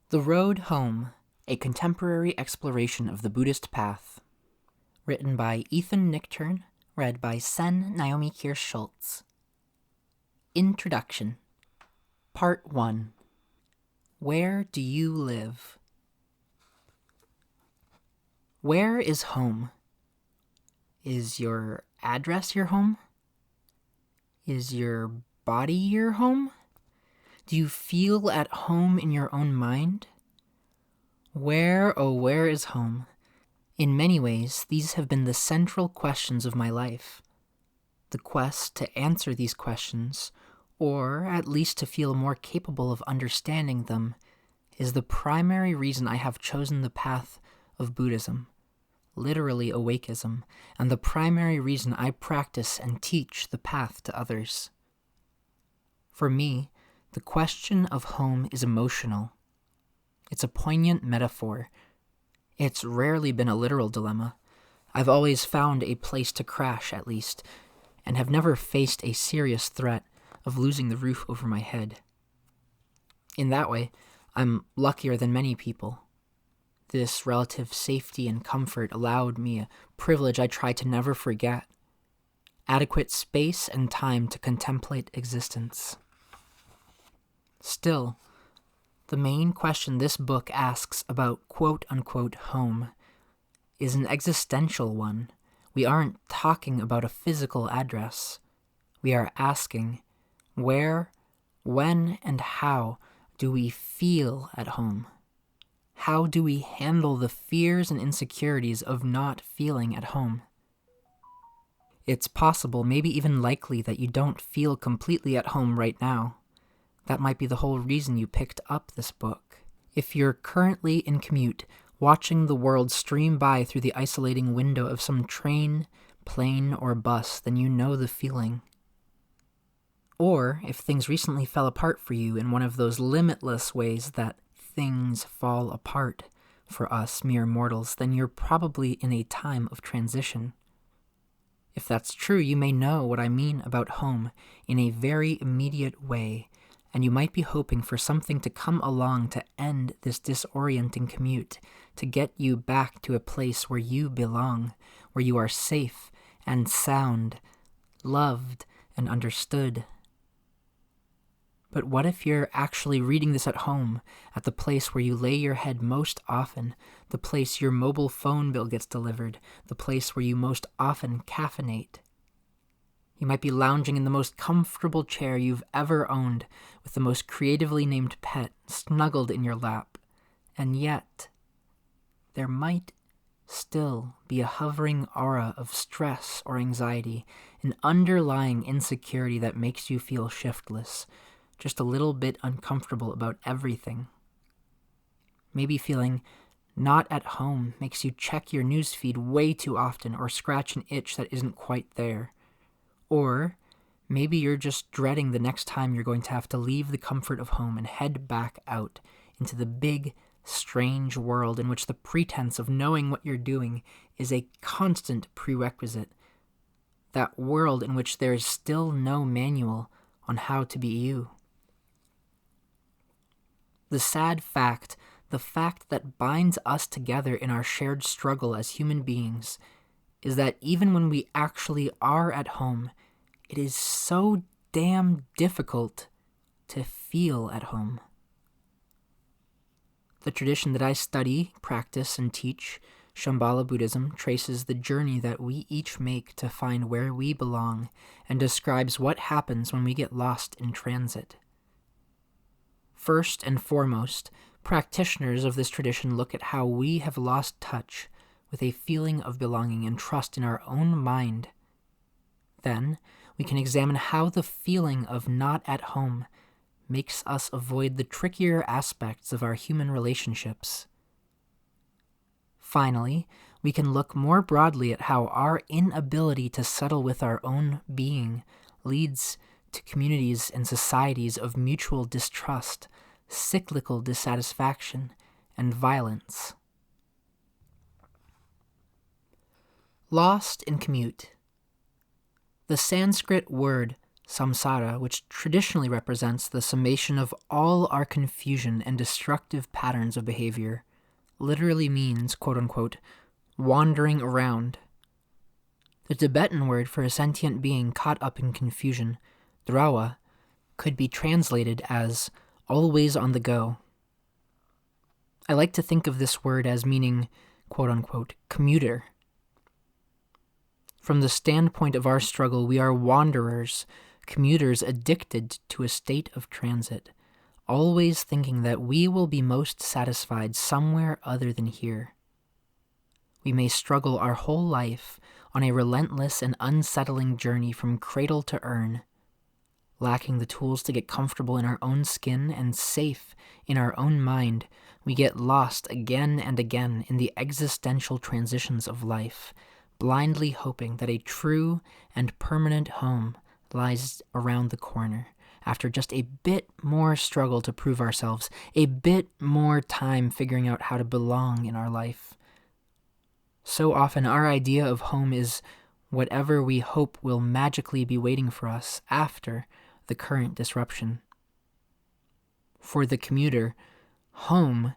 The Road Home, a contemporary exploration of the Buddhist path. Written by Ethan Nichtern, read by Naomi Kirst-Schultz. Introduction. Part 1. Where do you live? Where is home? Is your address your home? Is your body your home? Do you feel at home in your own mind? Where, oh where is home? In many ways, these have been the central questions of my life. The quest to answer these questions, or at least to feel more capable of understanding them, is the primary reason I have chosen the path of Buddhism, literally awakeism, and the primary reason I practice and teach the path to others. For me, the question of home is emotional. It's a poignant metaphor. It's rarely been a literal dilemma. I've always found a place to crash, at least, and have never faced a serious threat of losing the roof over my head. In that way, I'm luckier than many people. This relative safety and comfort allowed me a privilege I try to never forget: adequate space and time to contemplate existence. Still, the main question this book asks about quote-unquote home is an existential one. We aren't talking about a physical address. We are asking, where, when, and how do we feel at home? How do we handle the fears and insecurities of not feeling at home? It's possible, maybe even likely, that you don't feel completely at home right now. That might be the whole reason you picked up this book. If you're currently in commute, watching the world stream by through the isolating window of some train, plane, or bus, then you know the feeling. Or if things recently fell apart for you in one of those limitless ways that things fall apart for us mere mortals, then you're probably in a time of transition. If that's true, you may know what I mean about home in a very immediate way, and you might be hoping for something to come along to end this disorienting commute, to get you back to a place where you belong, where you are safe and sound, loved and understood. But what if you're actually reading this at home, at the place where you lay your head most often, the place your mobile phone bill gets delivered, the place where you most often caffeinate? You might be lounging in the most comfortable chair you've ever owned, with the most creatively named pet snuggled in your lap, and yet there might still be a hovering aura of stress or anxiety, an underlying insecurity that makes you feel shiftless, just a little bit uncomfortable about everything. Maybe feeling not at home makes you check your newsfeed way too often or scratch an itch that isn't quite there. Or maybe you're just dreading the next time you're going to have to leave the comfort of home and head back out into the big, strange world in which the pretense of knowing what you're doing is a constant prerequisite. That world in which there is still no manual on how to be you. The sad fact, the fact that binds us together in our shared struggle as human beings, is that even when we actually are at home, it is so damn difficult to feel at home. The tradition that I study, practice, and teach, Shambhala Buddhism, traces the journey that we each make to find where we belong and describes what happens when we get lost in transit. First and foremost, practitioners of this tradition look at how we have lost touch with a feeling of belonging and trust in our own mind. Then, we can examine how the feeling of not at home makes us avoid the trickier aspects of our human relationships. Finally, we can look more broadly at how our inability to settle with our own being leads to communities and societies of mutual distrust, cyclical dissatisfaction, and violence. Lost in commute. The Sanskrit word Samsara, which traditionally represents the summation of all our confusion and destructive patterns of behavior, literally means, quote-unquote, wandering around. The Tibetan word for a sentient being caught up in confusion, drawa, could be translated as always on the go. I like to think of this word as meaning, quote-unquote, commuter. From the standpoint of our struggle, we are wanderers, commuters addicted to a state of transit, always thinking that we will be most satisfied somewhere other than here. We may struggle our whole life on a relentless and unsettling journey from cradle to urn, lacking the tools to get comfortable in our own skin and safe in our own mind. We get lost again and again in the existential transitions of life, blindly hoping that a true and permanent home lies around the corner after just a bit more struggle to prove ourselves, a bit more time figuring out how to belong in our life. So often our idea of home is whatever we hope will magically be waiting for us after the current disruption. For the commuter, home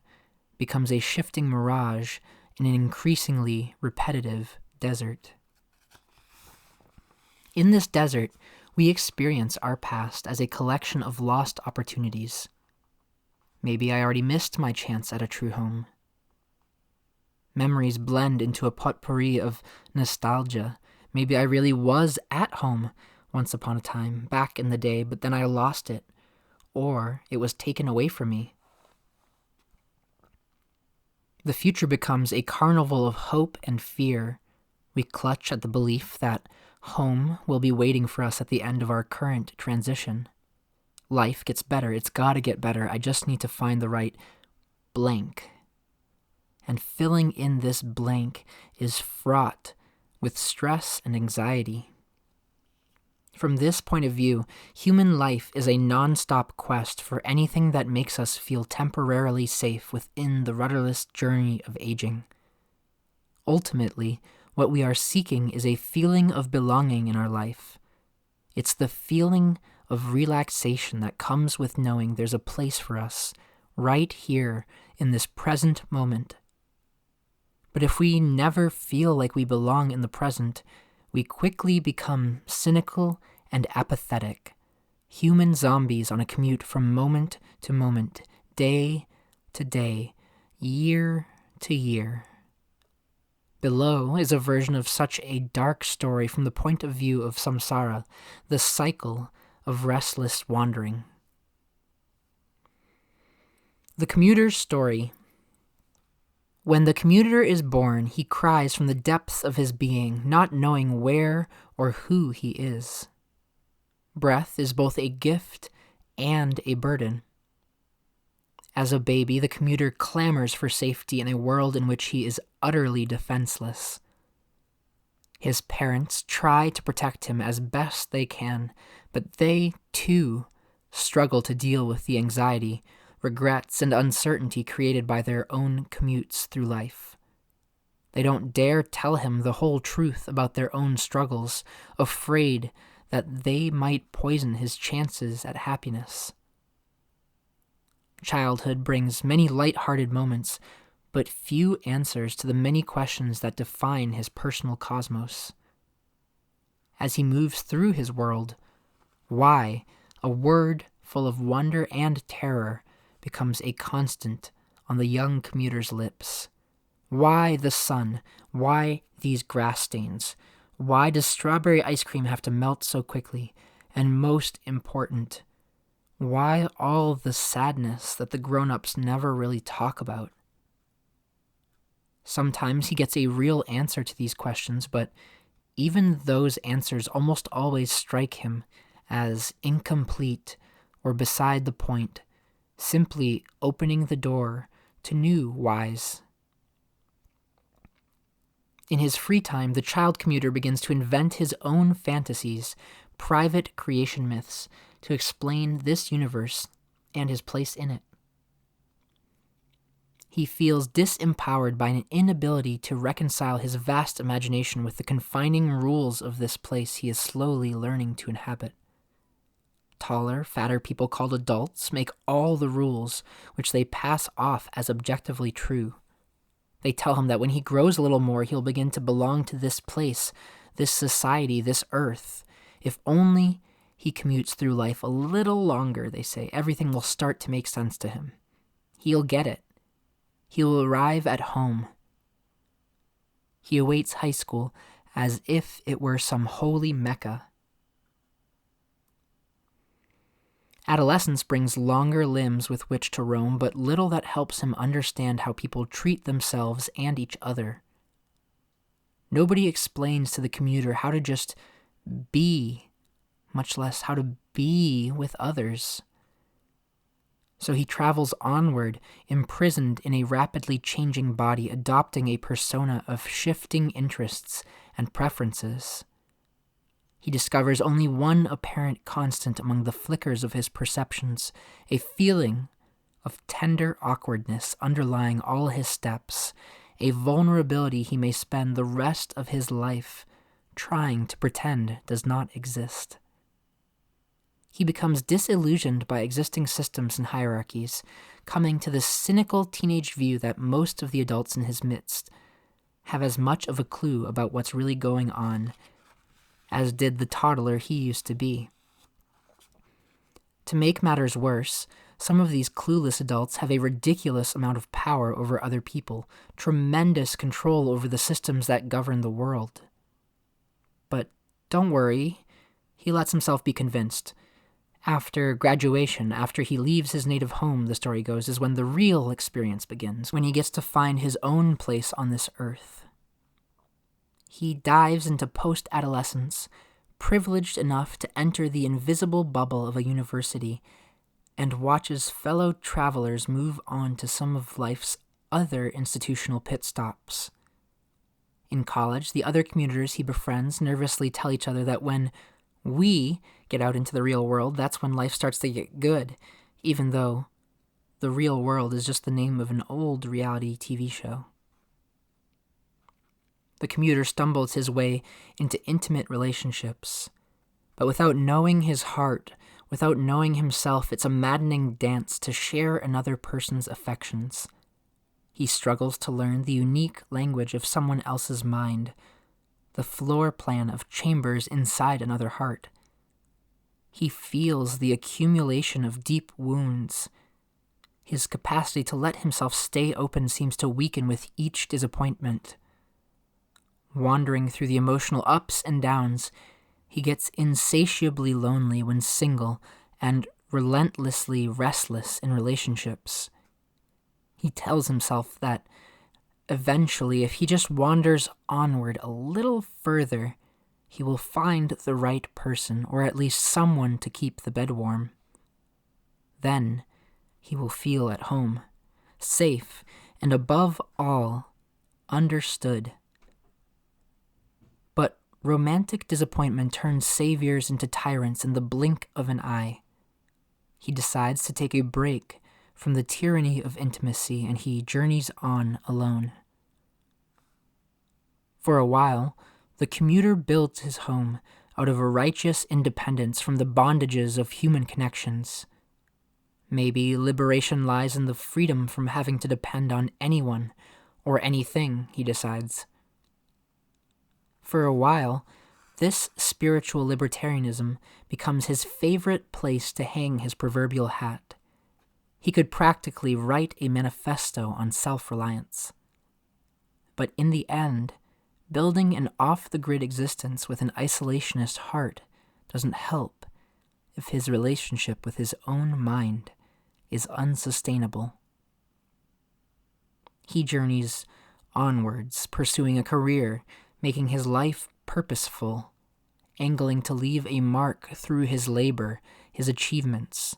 becomes a shifting mirage in an increasingly repetitive desert. In this desert, we experience our past as a collection of lost opportunities. Maybe I already missed my chance at a true home. Memories blend into a potpourri of nostalgia. Maybe I really was at home once upon a time, back in the day, but then I lost it, or it was taken away from me. The future becomes a carnival of hope and fear. We clutch at the belief that home will be waiting for us at the end of our current transition. Life gets better. It's gotta get better. I just need to find the right blank. And filling in this blank is fraught with stress and anxiety. From this point of view, human life is a non-stop quest for anything that makes us feel temporarily safe within the rudderless journey of aging. Ultimately, what we are seeking is a feeling of belonging in our life. It's the feeling of relaxation that comes with knowing there's a place for us, right here in this present moment. But if we never feel like we belong in the present, we quickly become cynical and apathetic, human zombies on a commute from moment to moment, day to day, year to year. Below is a version of such a dark story from the point of view of samsara, the cycle of restless wandering. The commuter's story. When the commuter is born, he cries from the depths of his being, not knowing where or who he is. Breath is both a gift and a burden. As a baby, the commuter clamors for safety in a world in which he is utterly defenseless. His parents try to protect him as best they can, but they, too, struggle to deal with the anxiety, regrets, and uncertainty created by their own commutes through life. They don't dare tell him the whole truth about their own struggles, afraid that they might poison his chances at happiness. Childhood brings many light-hearted moments, but few answers to the many questions that define his personal cosmos. As he moves through his world, why, a word full of wonder and terror, becomes a constant on the young commuter's lips. Why the sun? Why these grass stains? Why does strawberry ice cream have to melt so quickly? And most important, why all the sadness that the grown-ups never really talk about? Sometimes he gets a real answer to these questions, but even those answers almost always strike him as incomplete or beside the point, simply opening the door to new whys. In his free time, the child commuter begins to invent his own fantasies, private creation myths, to explain this universe and his place in it. He feels disempowered by an inability to reconcile his vast imagination with the confining rules of this place he is slowly learning to inhabit. taller, fatter people called adults make all the rules, which they pass off as objectively true. They tell him that when he grows a little more, he'll begin to belong to this place, this society, this earth. If only he commutes through life a little longer, they say, everything will start to make sense to him. He'll get it. He'll arrive at home. He awaits high school as if it were some holy Mecca. Adolescence brings longer limbs with which to roam, but little that helps him understand how people treat themselves and each other. Nobody explains to the commuter how to just be, much less how to be with others. So he travels onward, imprisoned in a rapidly changing body, adopting a persona of shifting interests and preferences. He discovers only one apparent constant among the flickers of his perceptions, a feeling of tender awkwardness underlying all his steps, a vulnerability he may spend the rest of his life trying to pretend does not exist. He becomes disillusioned by existing systems and hierarchies, coming to the cynical teenage view that most of the adults in his midst have as much of a clue about what's really going on as did the toddler he used to be. To make matters worse, some of these clueless adults have a ridiculous amount of power over other people, tremendous control over the systems that govern the world. But don't worry, he lets himself be convinced. After graduation, after he leaves his native home, the story goes, is when the real experience begins, when he gets to find his own place on this earth. He dives into post-adolescence, privileged enough to enter the invisible bubble of a university, and watches fellow travelers move on to some of life's other institutional pit stops. In college, the other commuters he befriends nervously tell each other that when we get out into the real world, that's when life starts to get good, even though the real world is just the name of an old reality TV show. The commuter stumbles his way into intimate relationships, but without knowing his heart, without knowing himself, it's a maddening dance to share another person's affections. He struggles to learn the unique language of someone else's mind, the floor plan of chambers inside another heart. He feels the accumulation of deep wounds. His capacity to let himself stay open seems to weaken with each disappointment. Wandering through the emotional ups and downs, he gets insatiably lonely when single and relentlessly restless in relationships. He tells himself that eventually, if he just wanders onward a little further, he will find the right person, or at least someone to keep the bed warm. Then he will feel at home, safe, and above all, understood. But romantic disappointment turns saviors into tyrants in the blink of an eye. He decides to take a break from the tyranny of intimacy, and he journeys on alone. For a while, the commuter builds his home out of a righteous independence from the bondages of human connections. Maybe liberation lies in the freedom from having to depend on anyone or anything, he decides. For a while, this spiritual libertarianism becomes his favorite place to hang his proverbial hat. He could practically write a manifesto on self-reliance. But in the end, building an off-the-grid existence with an isolationist heart doesn't help if his relationship with his own mind is unsustainable. He journeys onwards, pursuing a career, making his life purposeful, angling to leave a mark through his labor, his achievements.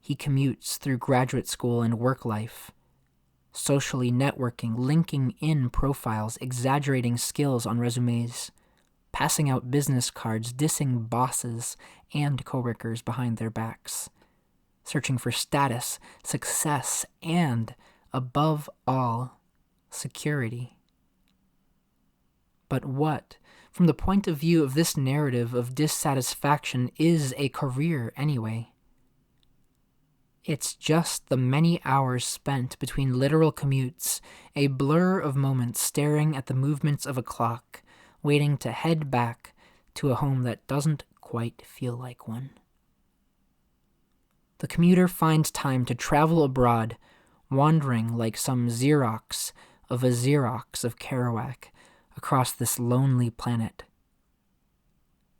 He commutes through graduate school and work life, socially networking, linking in profiles, exaggerating skills on resumes, passing out business cards, dissing bosses and coworkers behind their backs, searching for status, success, and, above all, security. But what from the point of view of this narrative of dissatisfaction, is a career anyway. It's just the many hours spent between literal commutes, a blur of moments staring at the movements of a clock, waiting to head back to a home that doesn't quite feel like one. The commuter finds time to travel abroad, wandering like some Xerox of a Xerox of Kerouac across this lonely planet.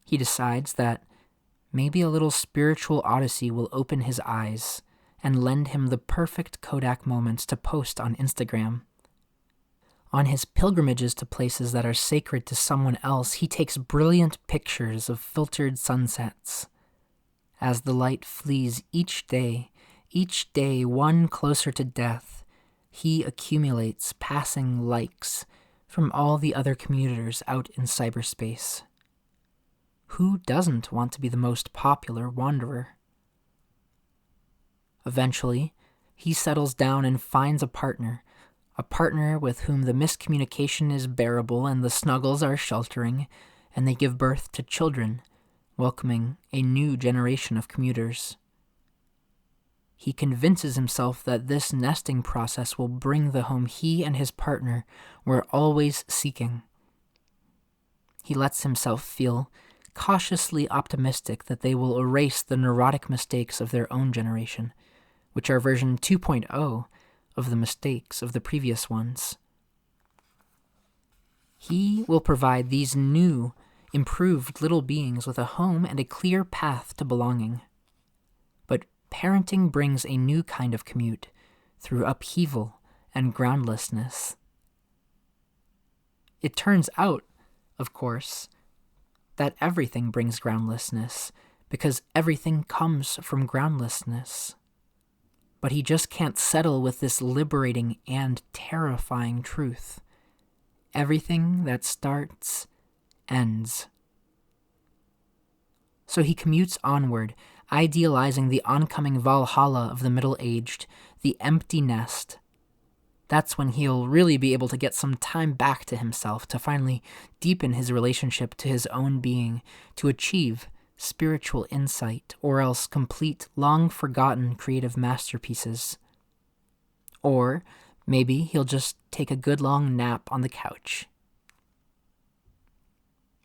He decides that maybe a little spiritual odyssey will open his eyes and lend him the perfect Kodak moments to post on Instagram. On his pilgrimages to places that are sacred to someone else, he takes brilliant pictures of filtered sunsets. As the light flees each day one closer to death, he accumulates passing likes from all the other commuters out in cyberspace. Who doesn't want to be the most popular wanderer? Eventually, he settles down and finds a partner with whom the miscommunication is bearable and the snuggles are sheltering, and they give birth to children, welcoming a new generation of commuters. He convinces himself that this nesting process will bring the home he and his partner were always seeking. He lets himself feel cautiously optimistic that they will erase the neurotic mistakes of their own generation, which are version 2.0 of the mistakes of the previous ones. He will provide these new, improved little beings with a home and a clear path to belonging. But parenting brings a new kind of commute through upheaval and groundlessness. It turns out, of course, that everything brings groundlessness because everything comes from groundlessness. But he just can't settle with this liberating and terrifying truth. Everything that starts ends. So he commutes onward, idealizing the oncoming Valhalla of the middle-aged, the empty nest. That's when he'll really be able to get some time back to himself, to finally deepen his relationship to his own being, to achieve spiritual insight, or else complete long-forgotten creative masterpieces. Or maybe he'll just take a good long nap on the couch.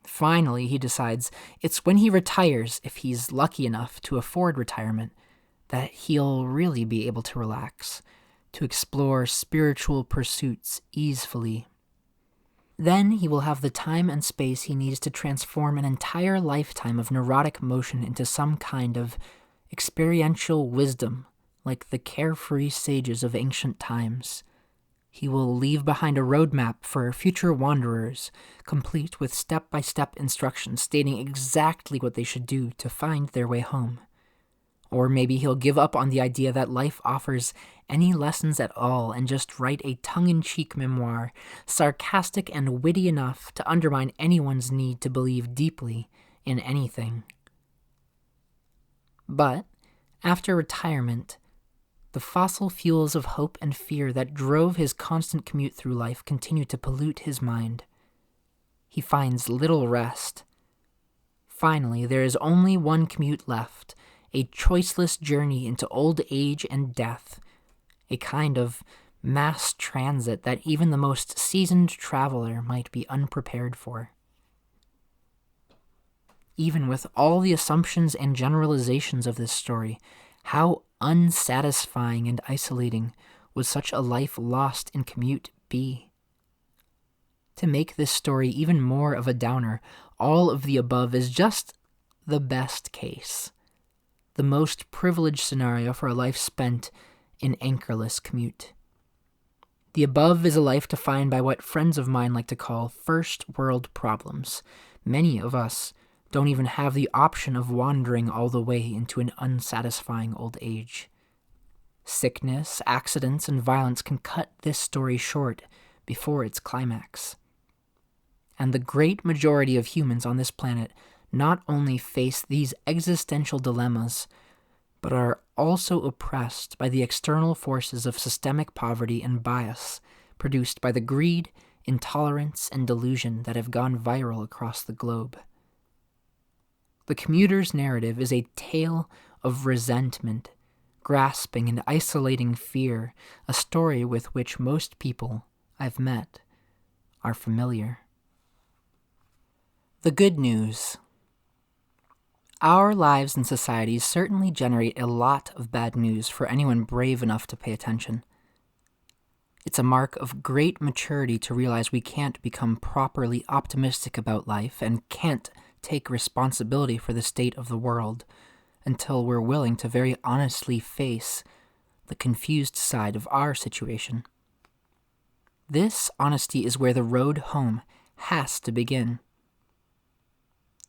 Finally, he decides it's when he retires, if he's lucky enough to afford retirement, that he'll really be able to relax, to explore spiritual pursuits easefully. Then he will have the time and space he needs to transform an entire lifetime of neurotic motion into some kind of experiential wisdom, like the carefree sages of ancient times. He will leave behind a roadmap for future wanderers, complete with step-by-step instructions stating exactly what they should do to find their way home. Or maybe he'll give up on the idea that life offers any lessons at all and just write a tongue-in-cheek memoir, sarcastic and witty enough to undermine anyone's need to believe deeply in anything. But after retirement, the fossil fuels of hope and fear that drove his constant commute through life continue to pollute his mind. He finds little rest. Finally, there is only one commute left, a choiceless journey into old age and death, a kind of mass transit that even the most seasoned traveler might be unprepared for. Even with all the assumptions and generalizations of this story, how unsatisfying and isolating would such a life lost in commute be? To make this story even more of a downer, all of the above is just the best case, the most privileged scenario for a life spent in anchorless commute. The above is a life defined by what friends of mine like to call first world problems. Many of us don't even have the option of wandering all the way into an unsatisfying old age. Sickness, accidents, and violence can cut this story short before its climax. And the great majority of humans on this planet not only face these existential dilemmas, but are also oppressed by the external forces of systemic poverty and bias produced by the greed, intolerance, and delusion that have gone viral across the globe. The commuter's narrative is a tale of resentment, grasping and isolating fear, a story with which most people I've met are familiar. The good news. Our lives and societies certainly generate a lot of bad news for anyone brave enough to pay attention. It's a mark of great maturity to realize we can't become properly optimistic about life and can't take responsibility for the state of the world until we're willing to very honestly face the confused side of our situation. This honesty is where the road home has to begin.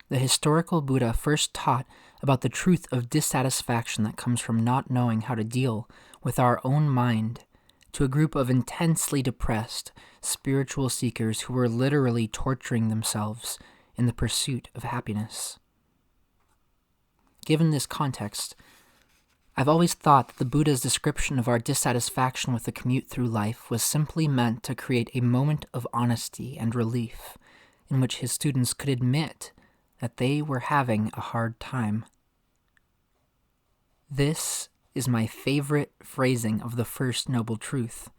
The historical Buddha first taught about the truth of dissatisfaction that comes from not knowing how to deal with our own mind to a group of intensely depressed spiritual seekers who were literally torturing themselves in the pursuit of happiness. Given this context, I've always thought that the Buddha's description of our dissatisfaction with the commute through life was simply meant to create a moment of honesty and relief in which his students could admit that they were having a hard time. This is my favorite phrasing of the first noble truth.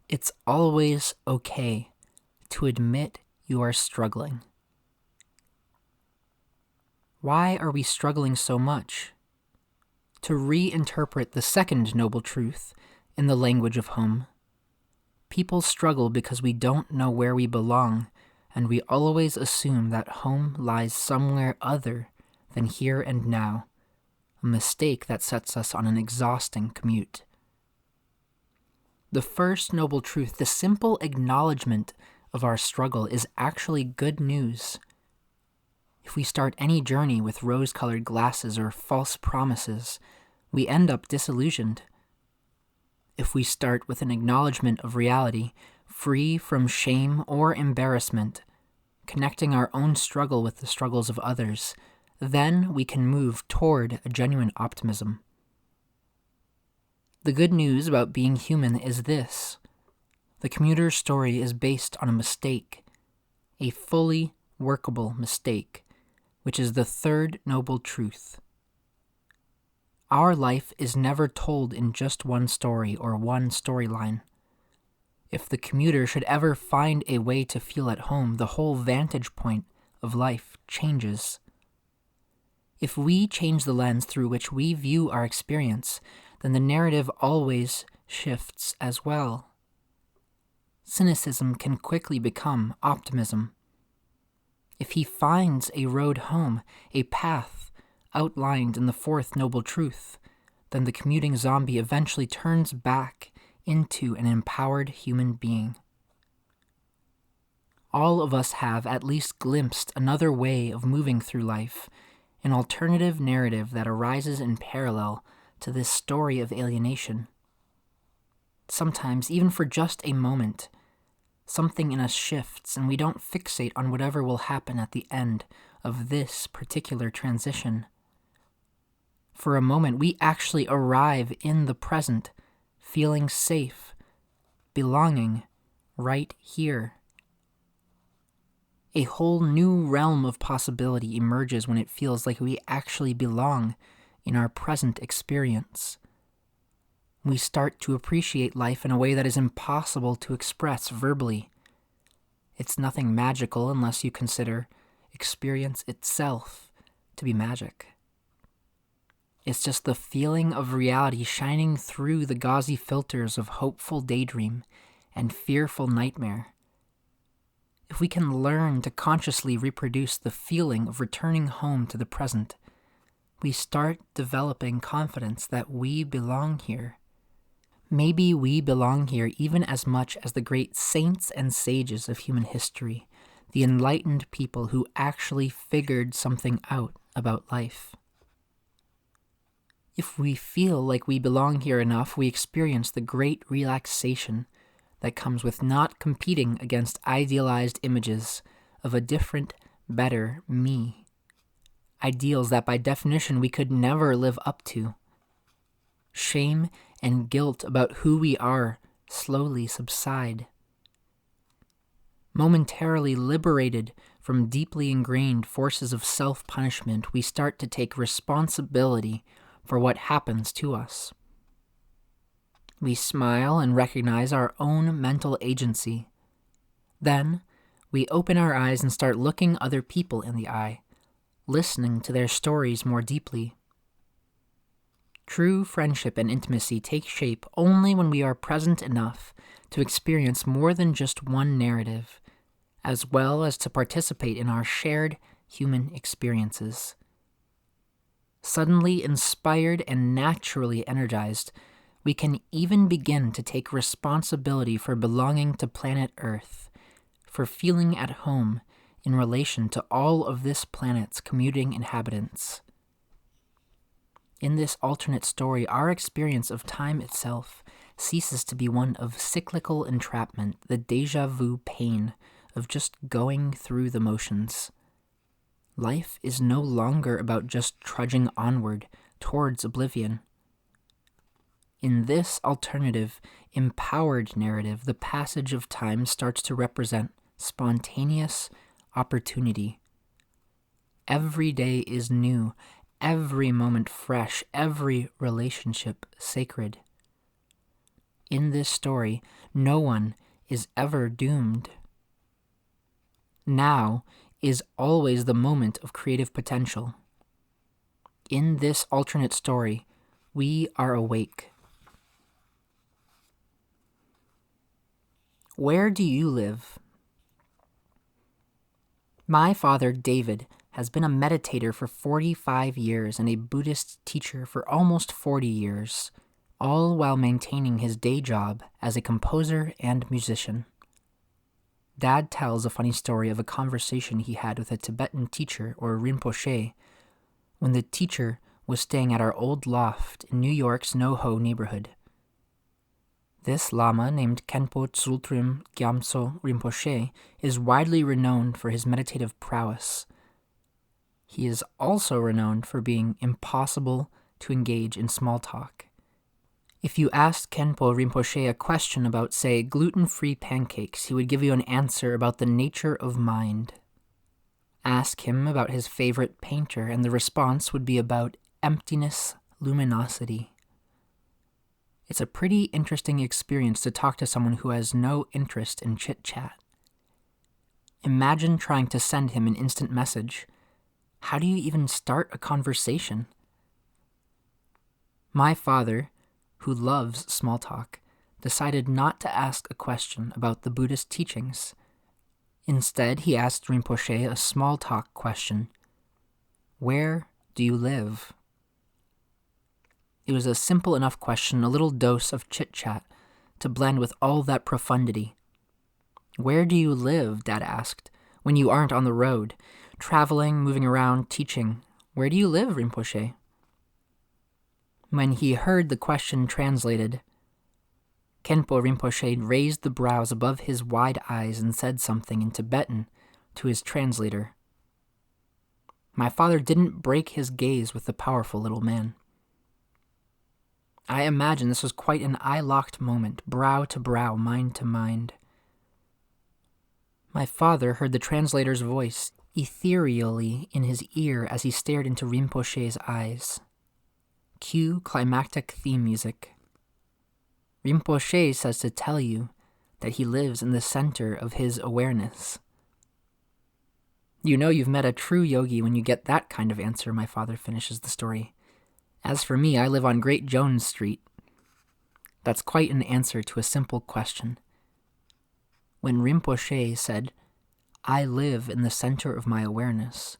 It's always okay to admit you are struggling. Why are we struggling so much? To reinterpret the second noble truth in the language of home, people struggle because we don't know where we belong, and we always assume that home lies somewhere other than here and now, a mistake that sets us on an exhausting commute. The first noble truth, the simple acknowledgement of our struggle, is actually good news. If we start any journey with rose-colored glasses or false promises, we end up disillusioned. If we start with an acknowledgement of reality, free from shame or embarrassment, connecting our own struggle with the struggles of others, then we can move toward a genuine optimism. The good news about being human is this: the commuter's story is based on a mistake, a fully workable mistake, which is the third noble truth. Our life is never told in just one story or one storyline. If the commuter should ever find a way to feel at home, the whole vantage point of life changes. If we change the lens through which we view our experience, then the narrative always shifts as well. Cynicism can quickly become optimism. If he finds a road home, a path outlined in the fourth noble truth, then the commuting zombie eventually turns back into an empowered human being. All of us have at least glimpsed another way of moving through life, an alternative narrative that arises in parallel to this story of alienation. Sometimes, even for just a moment, something in us shifts and we don't fixate on whatever will happen at the end of this particular transition. For a moment, we actually arrive in the present, feeling safe, belonging right here. A whole new realm of possibility emerges when it feels like we actually belong in our present experience. We start to appreciate life in a way that is impossible to express verbally. It's nothing magical unless you consider experience itself to be magic. It's just the feeling of reality shining through the gauzy filters of hopeful daydream and fearful nightmare. If we can learn to consciously reproduce the feeling of returning home to the present, we start developing confidence that we belong here. Maybe we belong here even as much as the great saints and sages of human history, the enlightened people who actually figured something out about life. If we feel like we belong here enough, we experience the great relaxation that comes with not competing against idealized images of a different, better me. Ideals that by definition we could never live up to. Shame and guilt about who we are slowly subside. Momentarily liberated from deeply ingrained forces of self-punishment, we start to take responsibility for what happens to us. We smile and recognize our own mental agency. Then, we open our eyes and start looking other people in the eye, listening to their stories more deeply. True friendship and intimacy take shape only when we are present enough to experience more than just one narrative, as well as to participate in our shared human experiences. Suddenly inspired and naturally energized, we can even begin to take responsibility for belonging to planet Earth, for feeling at home in relation to all of this planet's commuting inhabitants. In this alternate story, our experience of time itself ceases to be one of cyclical entrapment, the déjà vu pain of just going through the motions. Life is no longer about just trudging onward towards oblivion. In this alternative, empowered narrative, the passage of time starts to represent spontaneous opportunity. Every day is new, every moment fresh, every relationship sacred. In this story, no one is ever doomed. Now is always the moment of creative potential. In this alternate story, we are awake. Where do you live? My father, David, has been a meditator for 45 years and a Buddhist teacher for almost 40 years, all while maintaining his day job as a composer and musician. Dad tells a funny story of a conversation he had with a Tibetan teacher, or Rinpoche, when the teacher was staying at our old loft in New York's NoHo neighborhood. This Lama, named Khenpo Tsultrim Gyamtso Rinpoche, is widely renowned for his meditative prowess. He is also renowned for being impossible to engage in small talk. If you asked Khenpo Rinpoche a question about, say, gluten-free pancakes, he would give you an answer about the nature of mind. Ask him about his favorite painter, and the response would be about emptiness, luminosity. It's a pretty interesting experience to talk to someone who has no interest in chit-chat. Imagine trying to send him an instant message. How do you even start a conversation? My father, who loves small talk, decided not to ask a question about the Buddhist teachings. Instead, he asked Rinpoche a small talk question. Where do you live? It was a simple enough question, a little dose of chit-chat, to blend with all that profundity. Where do you live, Dad asked, when you aren't on the road, traveling, moving around, teaching? Where do you live, Rinpoche? When he heard the question translated, Khenpo Rinpoche raised the brows above his wide eyes and said something in Tibetan to his translator. My father didn't break his gaze with the powerful little man. I imagine this was quite an eye-locked moment, brow to brow, mind to mind. My father heard the translator's voice ethereally in his ear as he stared into Rinpoche's eyes. Cue climactic theme music. Rinpoche says to tell you that he lives in the center of his awareness. You know you've met a true yogi when you get that kind of answer, my father finishes the story. As for me, I live on Great Jones Street. That's quite an answer to a simple question. When Rinpoche said, I live in the center of my awareness,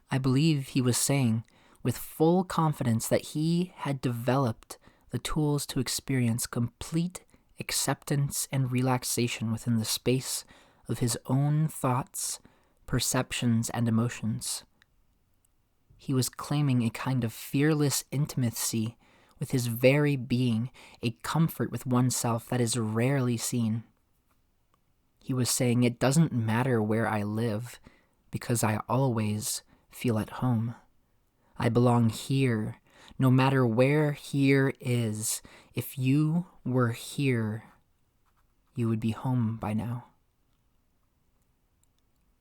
I believe he was saying, with full confidence, that he had developed the tools to experience complete acceptance and relaxation within the space of his own thoughts, perceptions, and emotions. He was claiming a kind of fearless intimacy with his very being, a comfort with oneself that is rarely seen. He was saying, it doesn't matter where I live, because I always feel at home. I belong here, no matter where here is. If you were here, you would be home by now.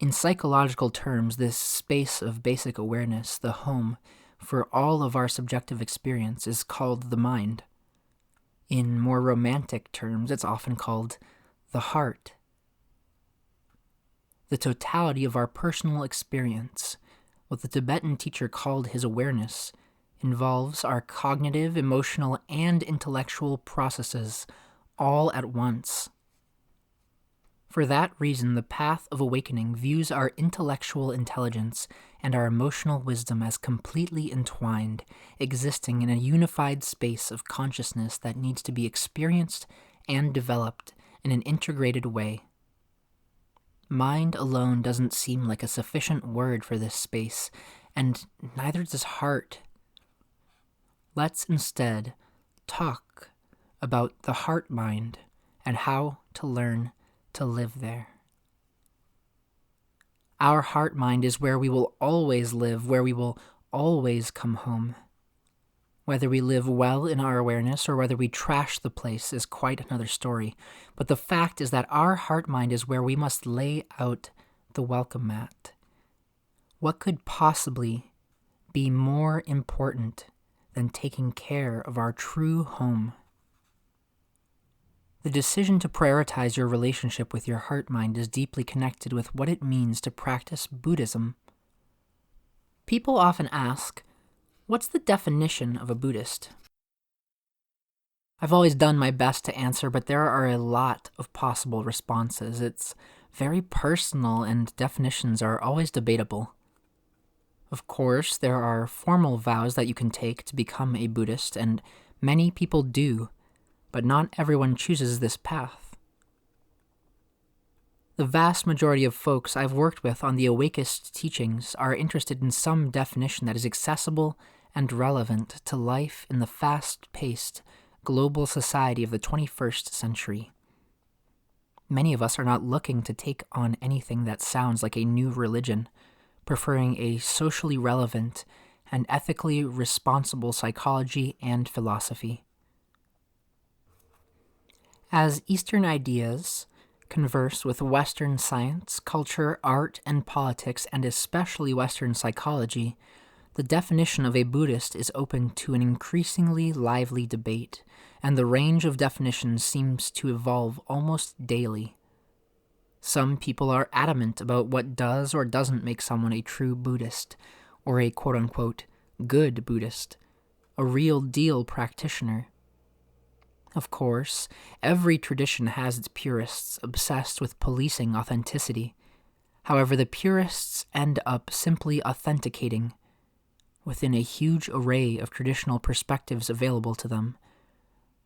In psychological terms, this space of basic awareness, the home, for all of our subjective experience is called the mind. In more romantic terms, it's often called the heart. The totality of our personal experience, what the Tibetan teacher called his awareness, involves our cognitive, emotional, and intellectual processes all at once. For that reason, the path of awakening views our intellectual intelligence and our emotional wisdom as completely entwined, existing in a unified space of consciousness that needs to be experienced and developed in an integrated way. Mind alone doesn't seem like a sufficient word for this space, and neither does heart. Let's instead talk about the heart-mind and how to learn to live there. Our heart-mind is where we will always live, where we will always come home. Whether we live well in our awareness or whether we trash the place is quite another story, but the fact is that our heart-mind is where we must lay out the welcome mat. What could possibly be more important than taking care of our true home? The decision to prioritize your relationship with your heart-mind is deeply connected with what it means to practice Buddhism. People often ask, what's the definition of a Buddhist? I've always done my best to answer, but there are a lot of possible responses. It's very personal and definitions are always debatable. Of course, there are formal vows that you can take to become a Buddhist, and many people do, but not everyone chooses this path. The vast majority of folks I've worked with on the Awakist teachings are interested in some definition that is accessible and relevant to life in the fast-paced global society of the 21st century. Many of us are not looking to take on anything that sounds like a new religion, preferring a socially relevant and ethically responsible psychology and philosophy. As Eastern ideas converse with Western science, culture, art, and politics, and especially Western psychology, the definition of a Buddhist is open to an increasingly lively debate, and the range of definitions seems to evolve almost daily. Some people are adamant about what does or doesn't make someone a true Buddhist, or a quote-unquote good Buddhist, a real deal practitioner. Of course, every tradition has its purists obsessed with policing authenticity. However, the purists end up simply authenticating, within a huge array of traditional perspectives available to them,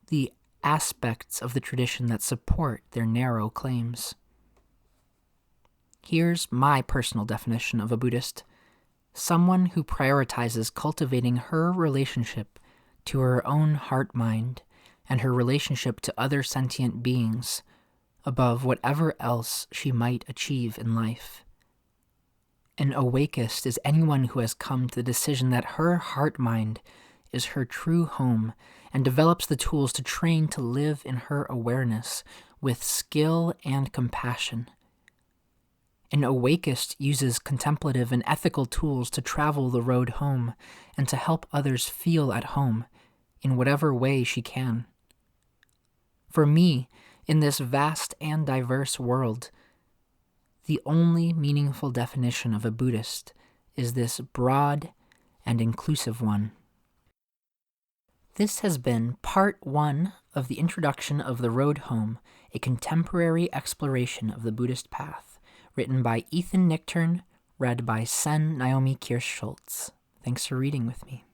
the aspects of the tradition that support their narrow claims. Here's my personal definition of a Buddhist: someone who prioritizes cultivating her relationship to her own heart-mind and her relationship to other sentient beings above whatever else she might achieve in life. An Awakist is anyone who has come to the decision that her heart-mind is her true home and develops the tools to train to live in her awareness with skill and compassion. An Awakist uses contemplative and ethical tools to travel the road home and to help others feel at home in whatever way she can. For me, in this vast and diverse world, the only meaningful definition of a Buddhist is this broad and inclusive one. This has been part 1 of the introduction of The Road Home, a contemporary exploration of the Buddhist path, written by Ethan Nichtern, read by Naomi Kirst-Schultz. Thanks for reading with me.